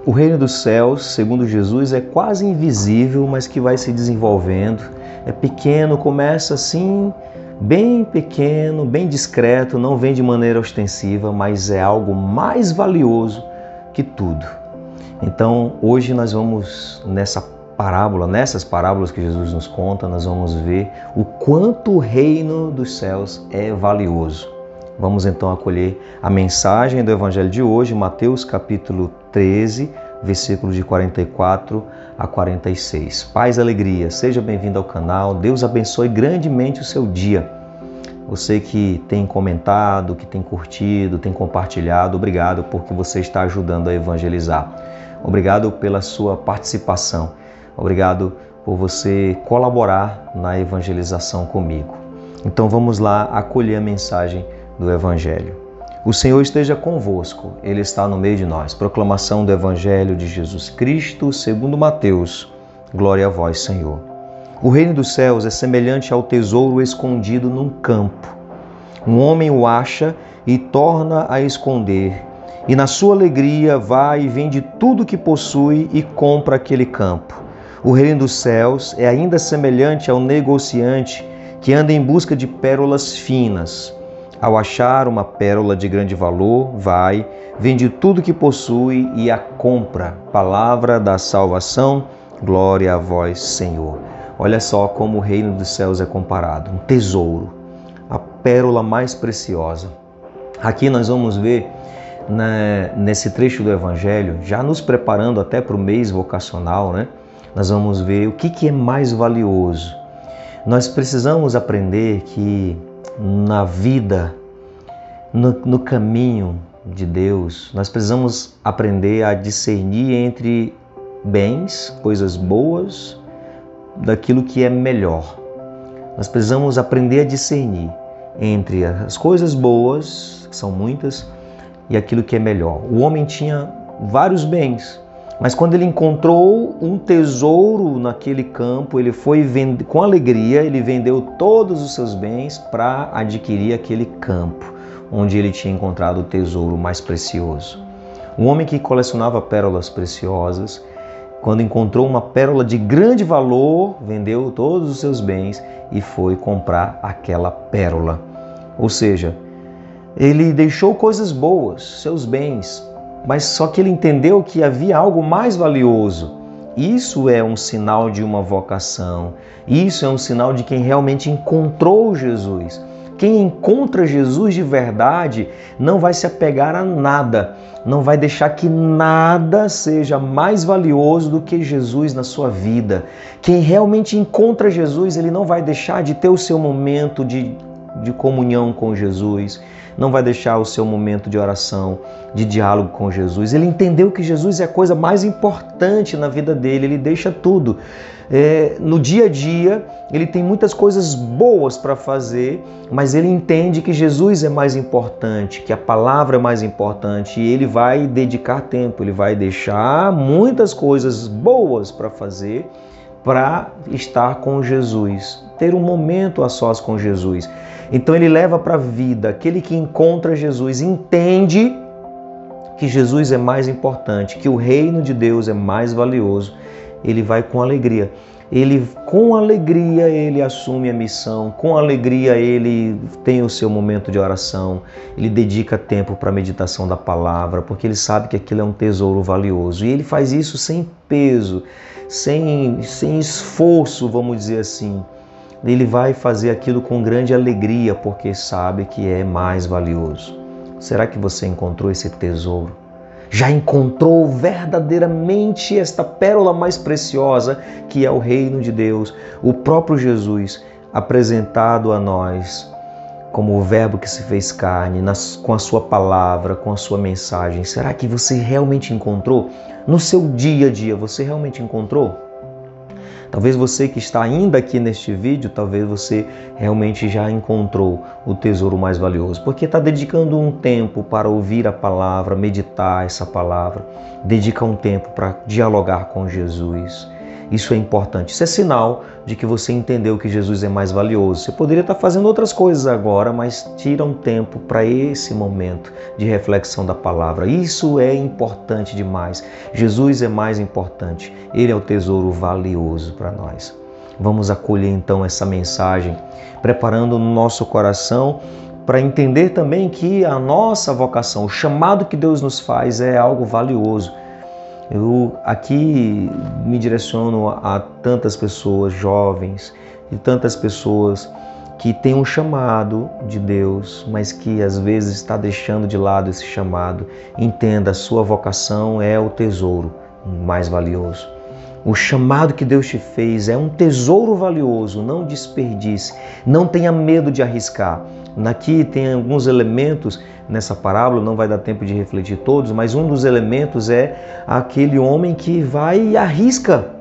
O reino dos céus, segundo Jesus, é quase invisível, mas que vai se desenvolvendo. É pequeno, começa assim, bem pequeno, bem discreto, não vem de maneira ostensiva, mas é algo mais valioso que tudo. Então, hoje nós vamos nessas parábolas que Jesus nos conta, nós vamos ver o quanto o reino dos céus é valioso. Vamos então acolher a mensagem do Evangelho de hoje, Mateus capítulo 13, versículos de 44 a 46. Paz e alegria, seja bem-vindo ao canal, Deus abençoe grandemente o seu dia. Você que tem comentado, que tem curtido, tem compartilhado, obrigado porque você está ajudando a evangelizar. Obrigado pela sua participação, obrigado por você colaborar na evangelização comigo. Então vamos lá acolher a mensagem do Evangelho. O Senhor esteja convosco, Ele está no meio de nós. Proclamação do Evangelho de Jesus Cristo, segundo Mateus. Glória a vós, Senhor. O reino dos céus é semelhante ao tesouro escondido num campo. Um homem o acha e torna a esconder, e na sua alegria vai e vende tudo que possui e compra aquele campo. O reino dos céus é ainda semelhante ao negociante que anda em busca de pérolas finas. Ao achar uma pérola de grande valor, vai, vende tudo que possui e a compra. Palavra da salvação, glória a vós, Senhor. Olha só como o reino dos céus é comparado, um tesouro, a pérola mais preciosa. Aqui nós vamos ver, nesse trecho do Evangelho, já nos preparando até para o mês vocacional, né? Nós vamos ver o que é mais valioso. Nós precisamos aprender que na vida, no caminho de Deus, nós precisamos aprender a discernir entre bens, coisas boas, daquilo que é melhor. Nós precisamos aprender a discernir entre as coisas boas, que são muitas, e aquilo que é melhor. O homem tinha vários bens, mas quando ele encontrou um tesouro naquele campo, ele foi vender, com alegria, ele vendeu todos os seus bens para adquirir aquele campo, onde ele tinha encontrado o tesouro mais precioso. Um homem que colecionava pérolas preciosas, quando encontrou uma pérola de grande valor, vendeu todos os seus bens e foi comprar aquela pérola. Ou seja, ele deixou coisas boas, seus bens, mas só que ele entendeu que havia algo mais valioso. Isso é um sinal de uma vocação. Isso é um sinal de quem realmente encontrou Jesus. Quem encontra Jesus de verdade não vai se apegar a nada, não vai deixar que nada seja mais valioso do que Jesus na sua vida. Quem realmente encontra Jesus, ele não vai deixar de ter o seu momento de comunhão com Jesus, não vai deixar o seu momento de oração, de diálogo com Jesus. Ele entendeu que Jesus é a coisa mais importante na vida dele, ele deixa tudo. No dia a dia, ele tem muitas coisas boas para fazer, mas ele entende que Jesus é mais importante, que a palavra é mais importante, e ele vai dedicar tempo, ele vai deixar muitas coisas boas para fazer, para estar com Jesus, ter um momento a sós com Jesus. Então ele leva para a vida, aquele que encontra Jesus entende que Jesus é mais importante, que o reino de Deus é mais valioso, ele vai com alegria. Com alegria ele assume a missão, com alegria ele tem o seu momento de oração, ele dedica tempo para a meditação da palavra, porque ele sabe que aquilo é um tesouro valioso. E ele faz isso sem peso, sem esforço, vamos dizer assim. Ele vai fazer aquilo com grande alegria, porque sabe que é mais valioso. Será que você encontrou esse tesouro? Já encontrou verdadeiramente esta pérola mais preciosa, que é o reino de Deus, o próprio Jesus, apresentado a nós como o Verbo que se fez carne, com a sua palavra, com a sua mensagem? Será que você realmente encontrou? No seu dia a dia, você realmente encontrou? Talvez você que está ainda aqui neste vídeo, talvez você realmente já encontrou o tesouro mais valioso, porque está dedicando um tempo para ouvir a palavra, meditar essa palavra, dedica um tempo para dialogar com Jesus. Isso é importante. Isso é sinal de que você entendeu que Jesus é mais valioso. Você poderia estar fazendo outras coisas agora, mas tira um tempo para esse momento de reflexão da palavra. Isso é importante demais. Jesus é mais importante. Ele é o tesouro valioso para nós. Vamos acolher então essa mensagem, preparando o nosso coração para entender também que a nossa vocação, o chamado que Deus nos faz é algo valioso. Eu aqui me direciono a tantas pessoas jovens e tantas pessoas que têm um chamado de Deus, mas que às vezes está deixando de lado esse chamado. Entenda, a sua vocação é o tesouro mais valioso. O chamado que Deus te fez é um tesouro valioso, não desperdice, não tenha medo de arriscar. Aqui tem alguns elementos nessa parábola, não vai dar tempo de refletir todos, mas um dos elementos é aquele homem que vai e arrisca.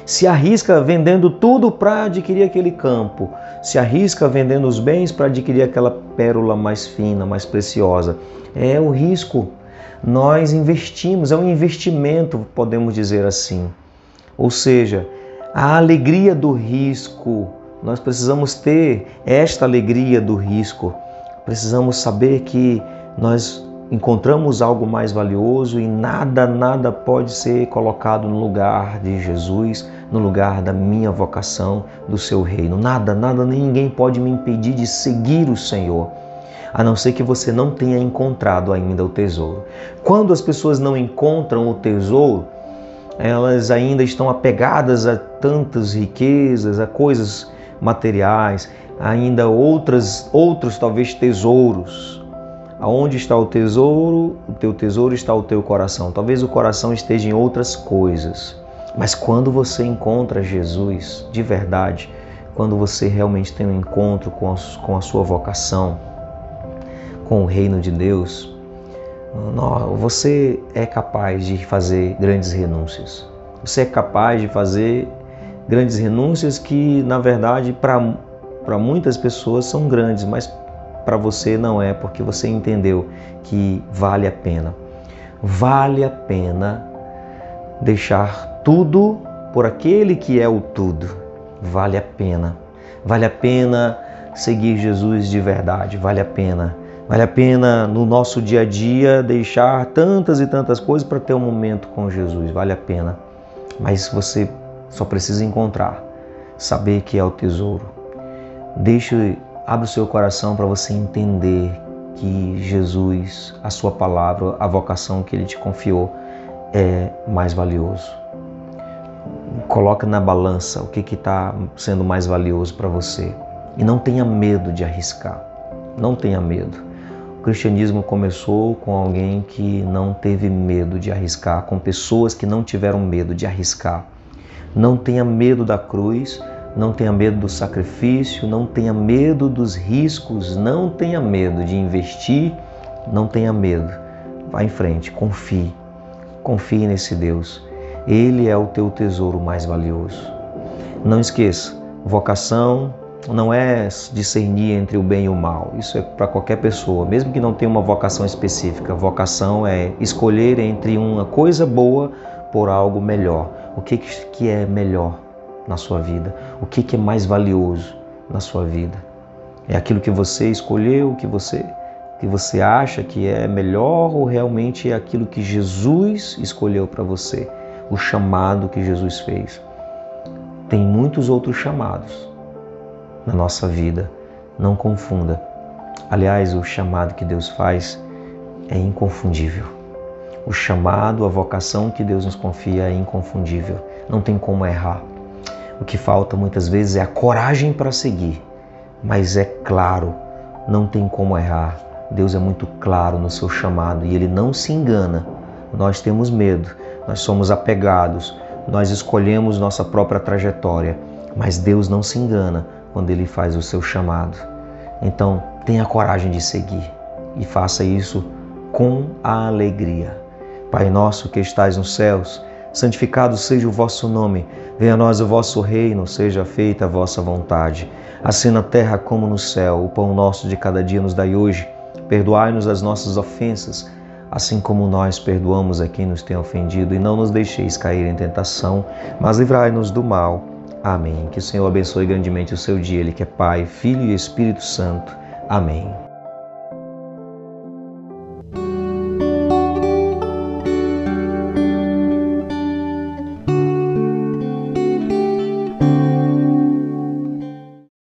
Se arrisca vendendo tudo para adquirir aquele campo, se arrisca vendendo os bens para adquirir aquela pérola mais fina, mais preciosa. É o risco. Nós investimos, é um investimento, podemos dizer assim. Ou seja, a alegria do risco. Nós precisamos ter esta alegria do risco. Precisamos saber que nós encontramos algo mais valioso e nada pode ser colocado no lugar de Jesus, no lugar da minha vocação, do seu reino. Nada, ninguém pode me impedir de seguir o Senhor, a não ser que você não tenha encontrado ainda o tesouro. Quando as pessoas não encontram o tesouro, elas ainda estão apegadas a tantas riquezas, a coisas materiais, ainda outros talvez tesouros. Aonde está o teu tesouro está o teu coração. Talvez o coração esteja em outras coisas. Mas quando você encontra Jesus de verdade, quando você realmente tem um encontro com a sua vocação, com o reino de Deus, você é capaz de fazer grandes renúncias. Você é capaz de fazer grandes renúncias que, na verdade, para muitas pessoas são grandes, mas para você não é, porque você entendeu que vale a pena. Vale a pena deixar tudo por aquele que é o tudo. Vale a pena. Vale a pena seguir Jesus de verdade. Vale a pena. Vale a pena no nosso dia a dia deixar tantas e tantas coisas para ter um momento com Jesus. Vale a pena. Mas você só precisa encontrar, saber que é o tesouro. Abre o seu coração para você entender que Jesus, a sua palavra, a vocação que Ele te confiou é mais valioso. Coloca na balança o que está sendo mais valioso para você. E não tenha medo de arriscar. Não tenha medo. O cristianismo começou com alguém que não teve medo de arriscar, com pessoas que não tiveram medo de arriscar. Não tenha medo da cruz, não tenha medo do sacrifício, não tenha medo dos riscos, não tenha medo de investir, não tenha medo. Vá em frente, confie. Confie nesse Deus. Ele é o teu tesouro mais valioso. Não esqueça, vocação não é discernir entre o bem e o mal. Isso é para qualquer pessoa, mesmo que não tenha uma vocação específica. Vocação é escolher entre uma coisa boa por algo melhor. O que é melhor na sua vida? O que é mais valioso na sua vida? É aquilo que você escolheu, que você acha que é melhor, ou realmente é aquilo que Jesus escolheu para você? O chamado que Jesus fez. Tem muitos outros chamados na nossa vida. Não confunda. Aliás, o chamado que Deus faz é inconfundível. O chamado, a vocação que Deus nos confia é inconfundível. Não tem como errar. O que falta muitas vezes é a coragem para seguir. Mas é claro, não tem como errar. Deus é muito claro no seu chamado e Ele não se engana. Nós temos medo, nós somos apegados, nós escolhemos nossa própria trajetória. Mas Deus não se engana quando Ele faz o seu chamado. Então, tenha coragem de seguir e faça isso com a alegria. Pai nosso que estais nos céus, santificado seja o vosso nome. Venha a nós o vosso reino, seja feita a vossa vontade, assim na terra como no céu. O pão nosso de cada dia nos dai hoje. Perdoai-nos as nossas ofensas, assim como nós perdoamos a quem nos tem ofendido, e não nos deixeis cair em tentação, mas livrai-nos do mal. Amém. Que o Senhor abençoe grandemente o seu dia, Ele que é Pai, Filho e Espírito Santo. Amém.